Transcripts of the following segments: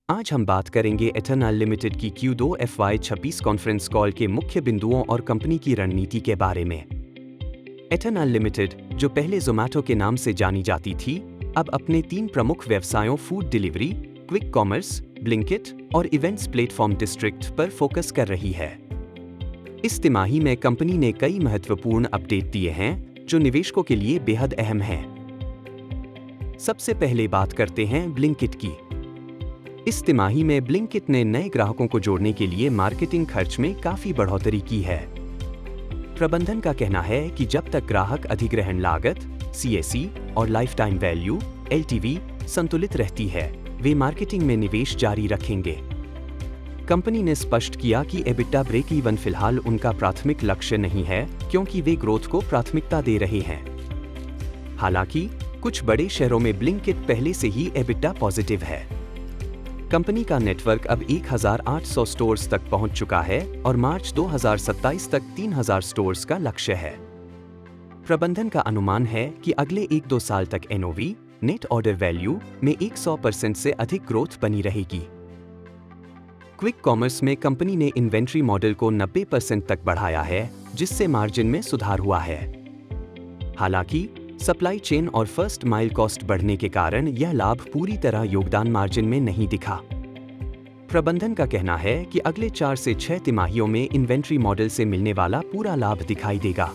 आज हम बात करेंगे एटर्नल लिमिटेड की Q2 FY26 कॉन्फ्रेंस कॉल के मुख्य बिंदुओं और कंपनी की रणनीति के बारे में। एटर्नल लिमिटेड, जो पहले ज़ोमैटो के नाम से जानी जाती थी, अब अपने 3 प्रमुख व्यवसायों food delivery, quick commerce, Blinkit और इवेंट्स प्लेटफॉर्म डिस्ट्रिक्ट पर फोकस कर रही है। इस तिमाही में कंपनी ने कई महत्वपूर्ण अपडेट दिए हैं जो निवेशकों के लिए बेहद अहम हैं। सबसे पहले बात करते हैं ब्लिंकिट की। इस तिमाही में ब्लिंकिट ने नए ग्राहकों को जोड़ने के लिए मार्केटिंग खर्च में काफी बढ़ोतरी की है। प्रबंधन का कहना है कि जब तक ग्राहक अधिग्रहण लागत CAC और लाइफ टाइम वैल्यू LTV संतुलित रहती है, वे मार्केटिंग में निवेश जारी रखेंगे। कंपनी ने स्पष्ट किया कि EBITDA ब्रेक इवन फिलहाल उनका प्राथमिक लक्ष्य नहीं है, क्योंकि वे ग्रोथ को प्राथमिकता दे रहे हैं। हालांकि कुछ बड़े शहरों में ब्लिंकिट पहले से ही EBITDA पॉजिटिव है। कंपनी का नेटवर्क अब 1800 स्टोर्स तक पहुंच चुका है और मार्च 2027 तक 3000 स्टोर्स का लक्ष्य है। प्रबंधन का अनुमान है कि अगले 1-2 साल तक NOV नेट ऑर्डर वैल्यू में 100% से अधिक ग्रोथ बनी रहेगी। क्विक कॉमर्स में कंपनी ने इन्वेंट्री मॉडल को 90% तक बढ़ाया है, जिससे मार्जिन में सुधार हुआ है। हालांकि सप्लाई चेन और फर्स्ट माइल कॉस्ट बढ़ने के कारण यह लाभ पूरी तरह योगदान मार्जिन में नहीं दिखा। प्रबंधन का कहना है कि अगले 4 से 6 तिमाहियों में इन्वेंट्री मॉडल से मिलने वाला पूरा लाभ दिखाई देगा।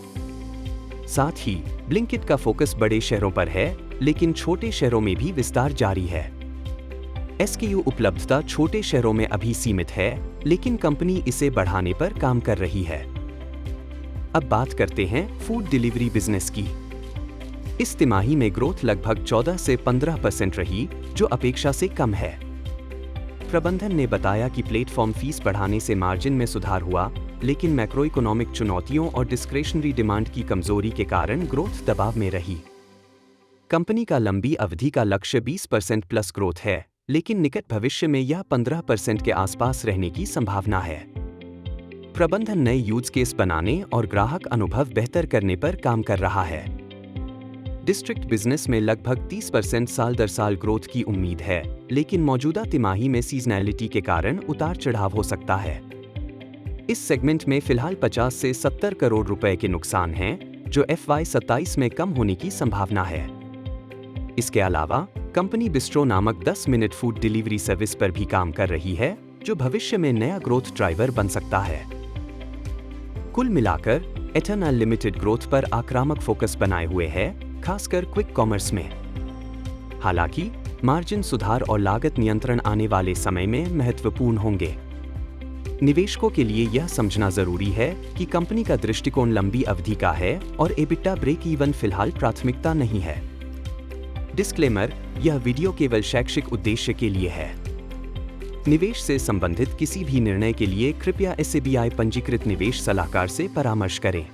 साथ ही ब्लिंकिट का फोकस बड़े शहरों पर है, लेकिन छोटे शहरों में भी विस्तार जारी है। SKU उपलब्धता छोटे शहरों में अभी सीमित है, लेकिन कंपनी इसे बढ़ाने पर काम कर रही है। अब बात करते हैं फूड डिलीवरी बिजनेस की। इस तिमाही में ग्रोथ लगभग 14 से 15% रही, जो अपेक्षा से कम है। प्रबंधन ने बताया कि प्लेटफॉर्म फीस बढ़ाने से मार्जिन में सुधार हुआ, लेकिन मैक्रो इकोनॉमिक चुनौतियों और डिस्क्रेशनरी डिमांड की कमजोरी के कारण ग्रोथ दबाव में रही। कंपनी का लंबी अवधि का लक्ष्य 20% प्लस ग्रोथ है, लेकिन निकट भविष्य में यह 15% के आसपास रहने की संभावना है। प्रबंधन नए यूज केस बनाने और ग्राहक अनुभव बेहतर करने पर काम कर रहा है। डिस्ट्रिक्ट बिजनेस में लगभग 30% साल दर साल ग्रोथ की उम्मीद है, लेकिन मौजूदा तिमाही में सीजनैलिटी के कारण उतार चढ़ाव हो सकता है। इस सेगमेंट में फिलहाल 50 से 70 करोड़ रुपए के नुकसान हैं, जो FY27 में कम होने की संभावना है। इसके अलावा कंपनी बिस्ट्रो नामक 10 मिनट फूड डिलीवरी सर्विस पर भी काम कर रही है, जो भविष्य में नया ग्रोथ ड्राइवर बन सकता है। कुल मिलाकर एटर्नल लिमिटेड ग्रोथ पर आक्रामक फोकस बनाए हुए है, खासकर क्विक कॉमर्स में। हालांकि मार्जिन सुधार और लागत नियंत्रण आने वाले समय में महत्वपूर्ण होंगे। निवेशकों के लिए यह समझना जरूरी है कि कंपनी का दृष्टिकोण लंबी अवधि का है और EBITDA ब्रेक इवन फिलहाल प्राथमिकता नहीं है। डिस्क्लेमर: यह वीडियो केवल शैक्षिक उद्देश्य के लिए है। निवेश से संबंधित किसी भी निर्णय के लिए कृपया SBI पंजीकृत निवेश सलाहकार से परामर्श करें।